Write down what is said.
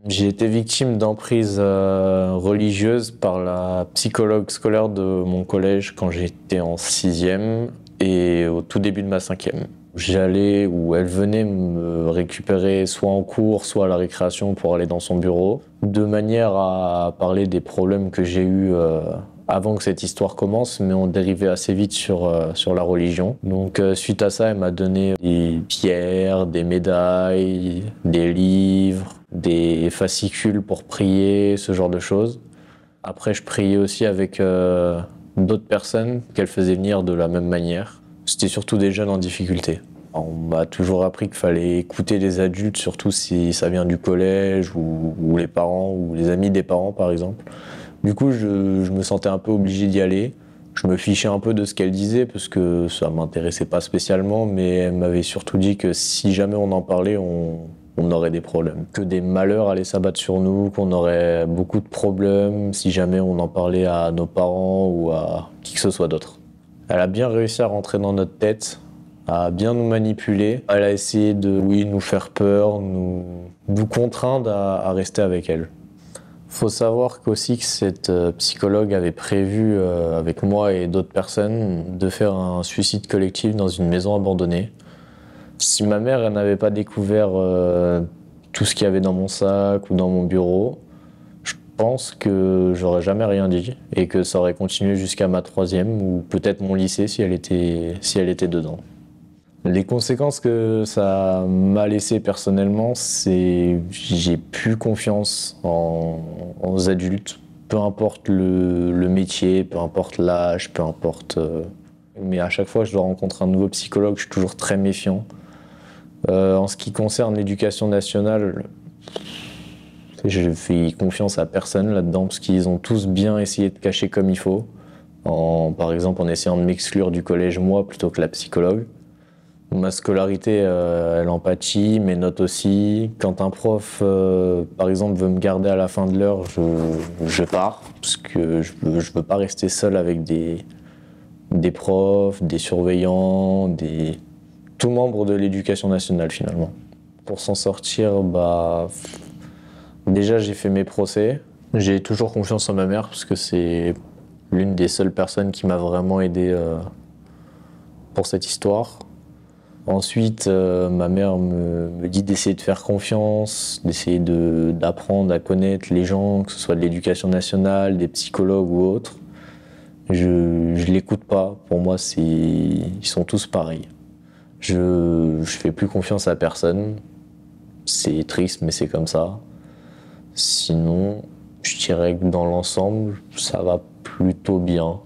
J'ai été victime d'emprise religieuse par la psychologue scolaire de mon collège quand j'étais en sixième et au tout début de ma cinquième. J'allais ou elle venait me récupérer soit en cours, soit à la récréation pour aller dans son bureau, de manière à parler des problèmes que j'ai eus avant que cette histoire commence, mais on dérivait assez vite sur la religion. Donc suite à ça, elle m'a donné des pierres, des médailles, des livres, des fascicules pour prier, ce genre de choses. Après, je priais aussi avec d'autres personnes qu'elle faisait venir de la même manière. C'était surtout des jeunes en difficulté. On m'a toujours appris qu'il fallait écouter les adultes, surtout si ça vient du collège ou les parents ou les amis des parents par exemple. Du coup, je me sentais un peu obligé d'y aller. Je me fichais un peu de ce qu'elle disait parce que ça m'intéressait pas spécialement, mais elle m'avait surtout dit que si jamais on en parlait, on aurait des problèmes. Que des malheurs allaient s'abattre sur nous, qu'on aurait beaucoup de problèmes si jamais on en parlait à nos parents ou à qui que ce soit d'autre. Elle a bien réussi à rentrer dans notre tête, à bien nous manipuler. Elle a essayé de, oui, nous faire peur, nous contraindre à rester avec elle. Faut savoir qu'aussi que cette psychologue avait prévu, avec moi et d'autres personnes, de faire un suicide collectif dans une maison abandonnée. Si ma mère elle n'avait pas découvert tout ce qu'il y avait dans mon sac ou dans mon bureau, je pense que j'aurais jamais rien dit et que ça aurait continué jusqu'à ma troisième ou peut-être mon lycée si elle était dedans. Les conséquences que ça m'a laissé personnellement, c'est j'ai plus confiance aux adultes, peu importe le métier, peu importe l'âge, peu importe. Mais à chaque fois que je dois rencontrer un nouveau psychologue, je suis toujours très méfiant. En ce qui concerne l'éducation nationale, je fais confiance à personne là-dedans parce qu'ils ont tous bien essayé de cacher comme il faut. Par exemple, en essayant de m'exclure du collège moi plutôt que la psychologue. Ma scolarité, elle en pâtit, mes notes aussi. Quand un prof, par exemple, veut me garder à la fin de l'heure, je pars, parce que je veux pas rester seul avec des profs, des surveillants, tout membre de l'éducation nationale finalement. Pour s'en sortir, déjà j'ai fait mes procès. J'ai toujours confiance en ma mère, parce que c'est l'une des seules personnes qui m'a vraiment aidé pour cette histoire. Ensuite, ma mère me dit d'essayer de faire confiance, d'essayer d'apprendre à connaître les gens, que ce soit de l'éducation nationale, des psychologues ou autres. Je l'écoute pas. Pour moi, ils sont tous pareils. Je fais plus confiance à personne. C'est triste, mais c'est comme ça. Sinon, je dirais que dans l'ensemble, ça va plutôt bien.